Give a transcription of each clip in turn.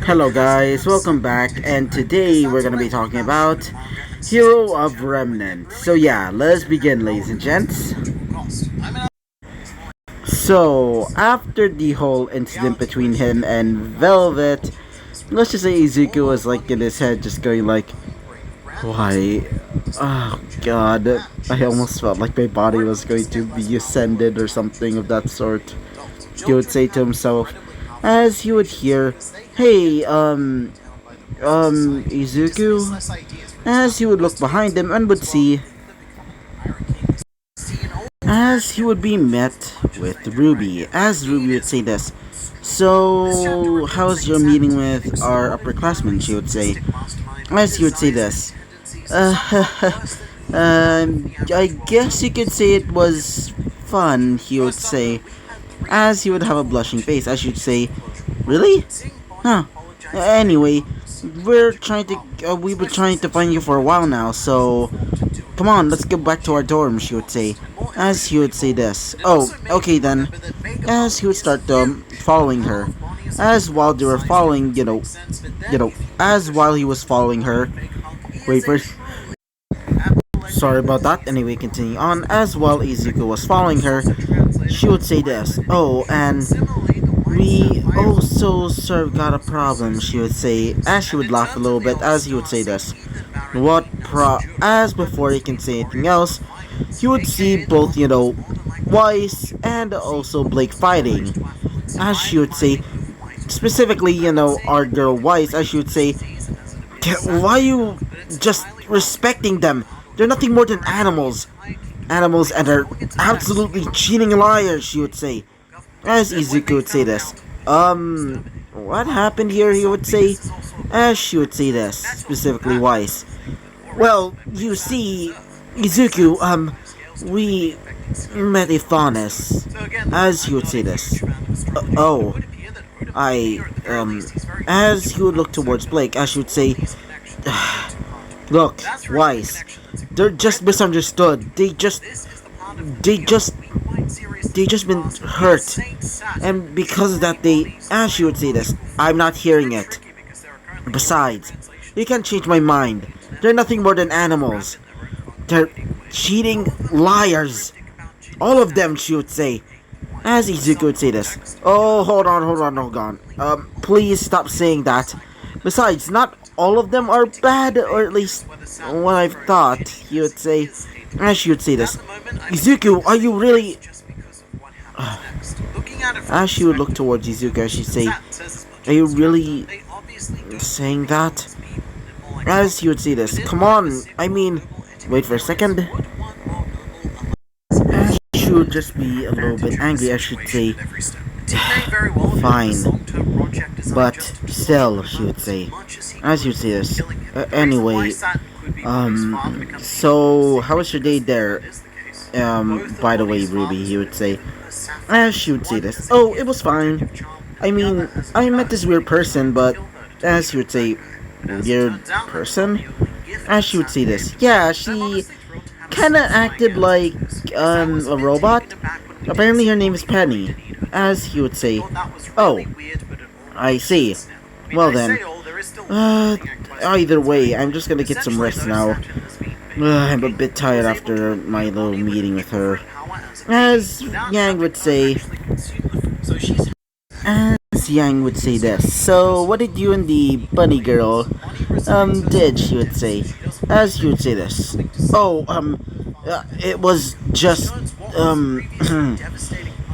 Hello guys, welcome back, and today we're gonna be talking about Hero of Remnant. So yeah, let's begin, ladies and gents. So, after the whole incident between him and Velvet, let's just say Izuku was like in his head just going like, why? Oh god, I almost felt like my body was going to be ascended or something of that sort. He would say to himself, as he would hear, hey, Izuku, as he would look behind him and would see, as he would be met with RWBY, as RWBY would say this, so, how's your meeting with our upperclassmen, she would say, as he would say this, I guess you could say it was fun, he would say, as he would have a blushing face, as you'd say, really? Huh. Anyway, we've been trying to find you for a while now, so come on, let's go back to our dorm, she would say, as he would say this. Oh, okay then, as he would start following her, as while they were following, as while he was following her, wait first. Sorry about that. Anyway, continuing on, as while Izuku was following her, she would say this. Oh, and we also sort of got a problem, she would say, as she would laugh a little bit, as he would say this. As before he can say anything else, he would see both, Weiss and also Blake fighting. As she would say, specifically, our girl Weiss, as she would say, why are you just respecting them? They're nothing more than animals. Animals and are absolutely cheating liars, she would say. As Izuku would say this. What happened here, he would say. As she would say this, specifically Weiss. Well, you see, Izuku, we met a faunus. As he would say this. As he would look towards Blake, as she would say, look, Weiss, they're just misunderstood. They just been hurt, and because of that, as she would say this, I'm not hearing it. Besides, you can't change my mind. They're nothing more than animals. They're cheating liars. All of them, she would say. As Izuku would say this. Oh, hold on. Please stop saying that. Besides, not all of them are bad, or at least what I've thought, he would say. As she would say this. Izuku, are you really... As she would look towards Izuku, as she'd say, are you really saying that? As he would say this. Come on, I mean, wait for a second. As she would just be a little bit angry, as she'd say, fine. But still, she would say. As you would say this. Anyway, so how was your day there? By the way, RWBY, he would say. As she would say this. Oh, it was fine. I mean, I met this weird person, but as she would say, weird person? As she would say this. Yeah, she kinda acted like a robot. Apparently her name is Penny. As he would say, oh, I see. Well then, either way, I'm just gonna get some rest now. I'm a bit tired after my little meeting with her. As Yang would say, this. So, what did you and the bunny girl, did, she would say. As she would say this. Oh, it was just,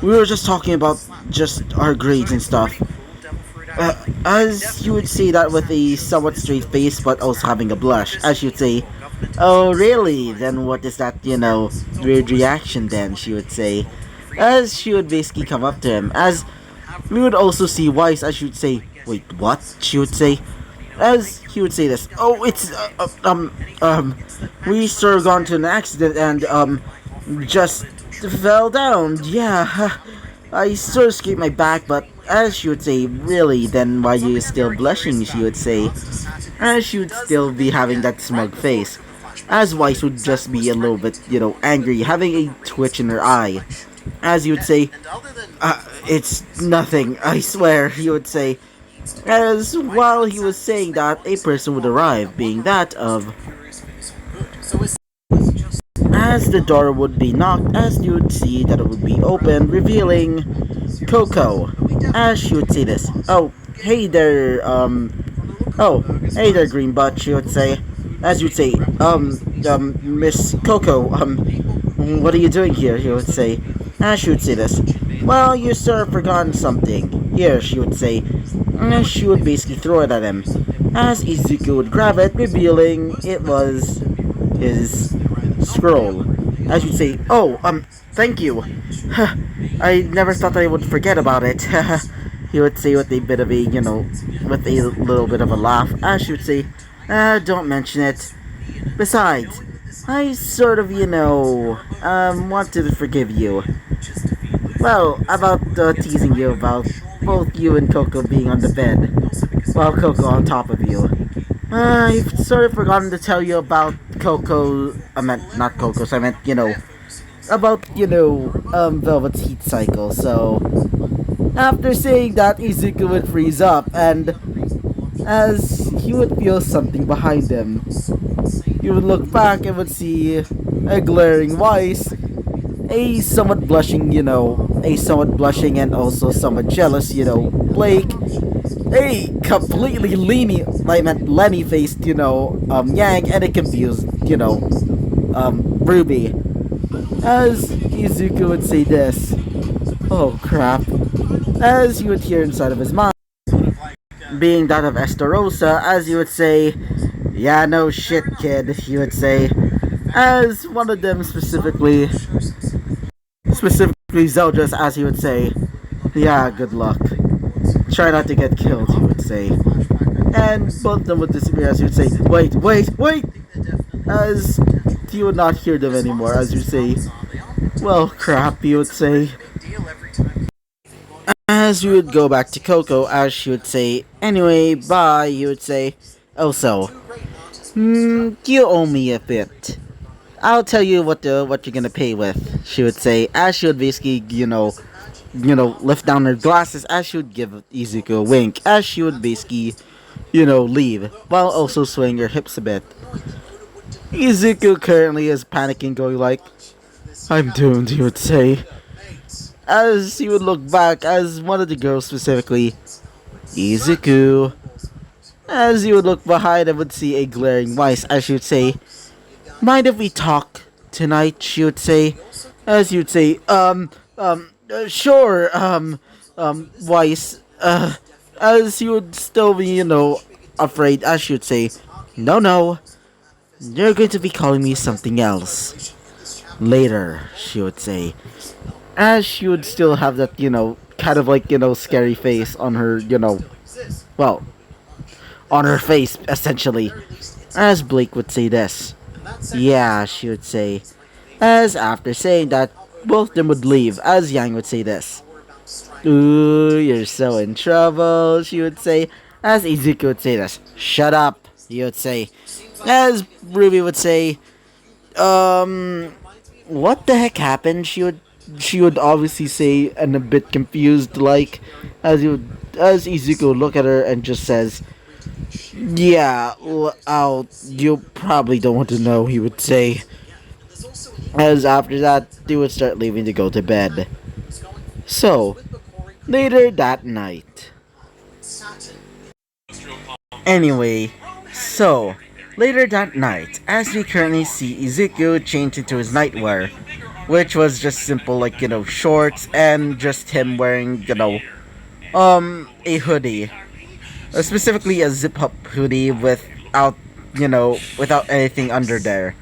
we were just talking about just our grades and stuff. As you would say that with a somewhat straight face, but also having a blush. As she would say, oh really? Then what is that, weird reaction then, she would say. As she would basically come up to him. As we would also see Weiss, as she would say, wait, what? She would say. As he would say this, oh, it's, we sort of got into an accident and, just fell down. Yeah, I sort of scraped my back, but as she would say, really, then why are you still blushing, she would say. As she would still be having that smug face. As Weiss would just be a little bit, angry, having a twitch in her eye. As you would say, it's nothing, I swear, he would say. As while he was saying that, a person would arrive, being that of as the door would be knocked, as you would see that it would be opened, revealing Coco. As she would see this. Oh, hey there, oh, hey there, Green Butt, she would say. As you'd say, Miss Coco, what are you doing here? He would say. As she would say this. Well, you sir have forgotten something. Here, she would say. As she would basically throw it at him. As Izuku would grab it, revealing it was his scroll. As you'd say, oh, thank you. I never thought I would forget about it. He would say with a bit of a, with a little bit of a laugh. As she would say, don't mention it. Besides, I sort of, wanted to forgive you. Well, about teasing you about both you and Coco being on the bed, while Coco on top of you. I've sort of forgotten to tell you about Coco. I meant not Coco. So I meant about Velvet's heat cycle. So after saying that, Izuku would freeze up, and as he would feel something behind him, he would look back and would see a glaring Weiss, a somewhat blushing, and also somewhat jealous, Blake, a completely Lenny faced, Yang, and a confused, Ruby. As Izuku would say this, oh crap, as you would hear inside of his mind, being that of Estarosa, as you would say, yeah, no shit, kid, he would say, as one of them specifically Zeldris, as he would say, yeah, good luck. Try not to get killed, he would say. And both of them would disappear as he would say, wait, as he would not hear them anymore, as you say, well, crap, he would say. As you would go back to Coco, as she would say, anyway, bye, you would say, oh so, you owe me a bit. I'll tell you what you're gonna pay with, she would say, as she would basically, lift down her glasses, as she would give Izuku a wink, as she would basically, leave, while also swaying her hips a bit. Izuku currently is panicking, going like, I'm doomed, he would say. As he would look back, as one of the girls specifically, Izuku. As he would look behind and would see a glaring Weiss, as she would say, mind if we talk tonight, she would say. As he would say, sure, Weiss, as he would still be, afraid, as she would say, no, you're going to be calling me something else. Later, she would say. As she would still have that, kind of like, scary face on her, well, on her face, essentially. As Blake would say this. Yeah, she would say. As after saying that, both of them would leave, as Yang would say this. Ooh, you're so in trouble, she would say. As Izuku would say this. Shut up, he would say. As Ruby would say, what the heck happened? She would obviously say, and a bit confused, like, as Izuku would look at her and just says, yeah, you probably don't want to know, he would say. As after that, they would start leaving to go to bed. So, later that night. Anyway, so, later that night, as we currently see Izuku change into his nightwear, which was just simple, like, shorts and just him wearing, a hoodie. Specifically a zip-up hoodie without anything under there.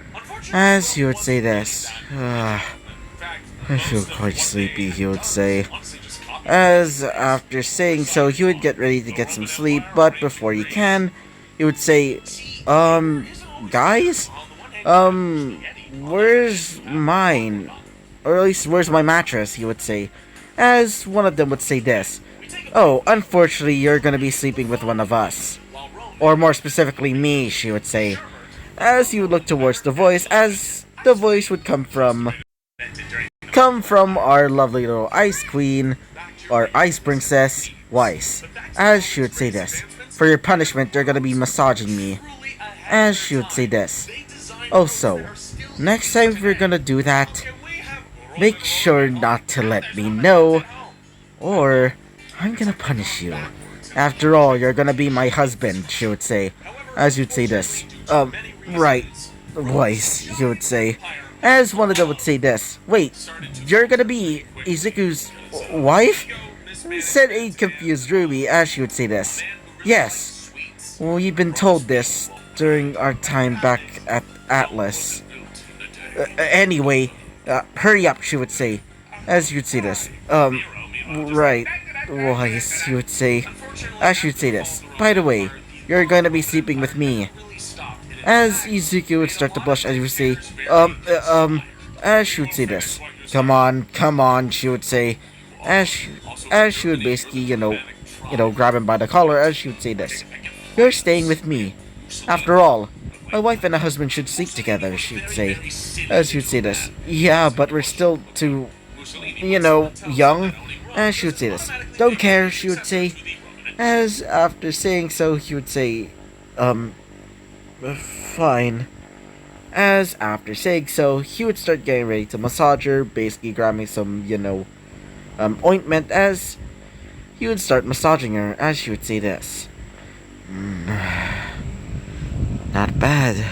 As he would say this, I feel quite sleepy, he would say. As after saying so, he would get ready to get some sleep, but before he can, he would say, guys? Where's mine? Or at least, where's my mattress, he would say. As one of them would say this, oh, unfortunately, you're gonna be sleeping with one of us. Or more specifically, me, she would say. As he would look towards the voice, as the voice would come from our lovely little ice queen, or ice princess, Wise. As she would say this. For your punishment, you're gonna be massaging me. As she would say this. Also, next time we're gonna do that, make sure not to let me know, or I'm gonna punish you. After all, you're gonna be my husband, she would say. As you'd say this. Right. Wise, he would say. As one of them would say this. Wait, you're gonna be Izuku's wife? Said a confused Ruby as she would say this. Yes. We've been told this during our time back at Atlas. Anyway, hurry up, she would say. As you'd say this. Right. Wise, he would say. As she would say this. By the way, you're going to be sleeping with me. As Izuku would start to blush, as you would say, as she would say this. Come on, she would say. As she would basically, grab him by the collar, as she would say this. You're staying with me. After all, a wife and a husband should sleep together, she would say. As she would say this. Yeah, but we're still too, young. As she would say this. Don't care, she would say. As after saying so, he would say, fine. As after saying so, he would start getting ready to massage her, basically grabbing some, ointment as he would start massaging her, as she would say this. Not bad.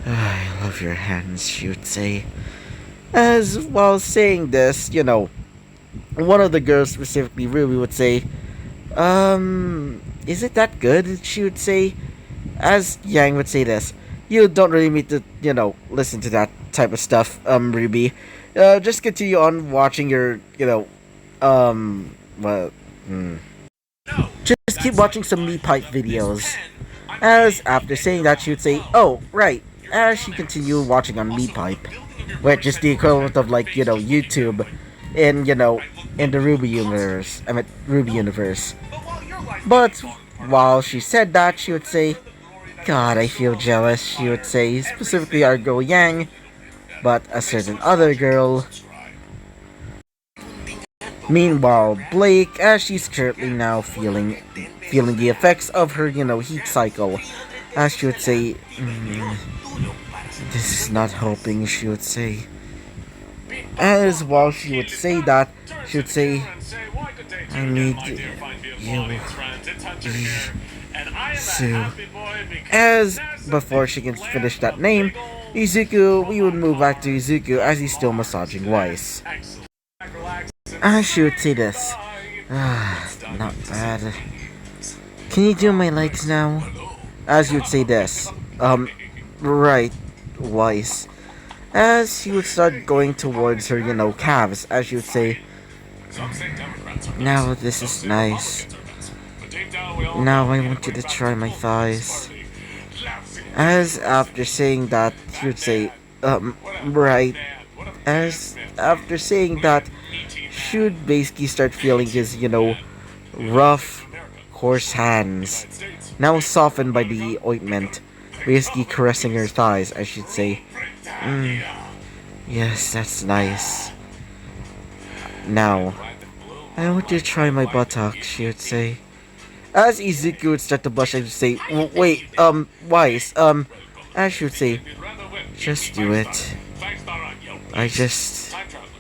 I love your hands, she would say. As while saying this, one of the girls, specifically Ruby, would say, is it that good? She would say. As Yang would say this. You don't really need to, listen to that type of stuff, Ruby. Just continue on watching your, Just keep watching some me pipe videos. As after saying that, she would say, oh, right. As she continued watching on me pipe, which is the equivalent of, YouTube in the RWBY universe. RWBY universe. But while she said that, she would say, God, I feel jealous, she would say, specifically our girl Yang, but a certain other girl. Meanwhile, Blake, as she's currently now feeling the effects of her, heat cycle, as she would say, this is not helping, she would say. As while she would say that, she would say, I need you. So, as before she can finish that name, Izuku, we would move back to Izuku as he's still massaging Weiss. As she would say this. Not bad. Can you do my legs now? As you would say this. Right, Weiss. As he would start going towards her, calves, as she would say, now this is nice. Now I want you to try my thighs. As after saying that, he would say, right. As after saying that, she would basically start feeling his, rough, coarse hands, now softened by the ointment, basically caressing her thighs, I should say. Yes, that's nice. Now, I want you to try my buttocks, she would say. As Izuku would start to blush, I would say, wait, Weiss, as she would say, just do it.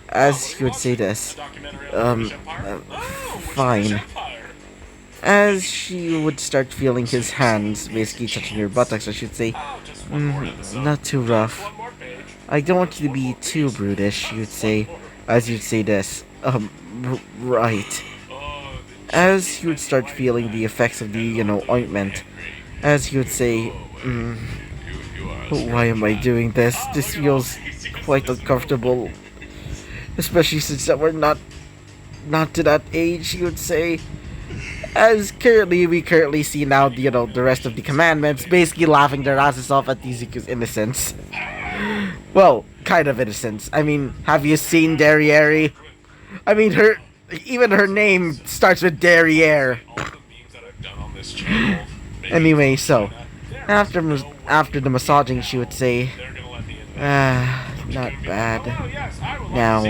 As he would say this, fine. As she would start feeling his hands, basically touching her buttocks, I should say, not too rough. I don't want you to be too brutish, she would say, as you'd say this, right. As he would start feeling the effects of the, ointment, as he would say, why am I doing this? This feels quite uncomfortable. Especially since that we're not to that age, he would say. As we currently see now, the rest of the commandments basically laughing their asses off at Izuku's innocence. Well, kind of innocence. I mean, have you seen Derriere? I mean, even her name starts with Derriere. Anyway, so after the massaging, she would say, not bad. Now,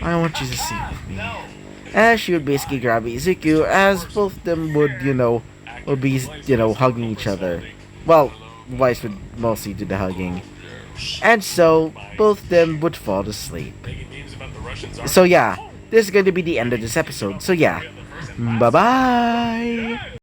I want you to sleep with me. as she would basically grab Izuku, as both of them would be, hugging each other. Well, Weiss would mostly do the hugging. And so, both of them would fall asleep. So yeah, this is going to be the end of this episode. So yeah, bye-bye!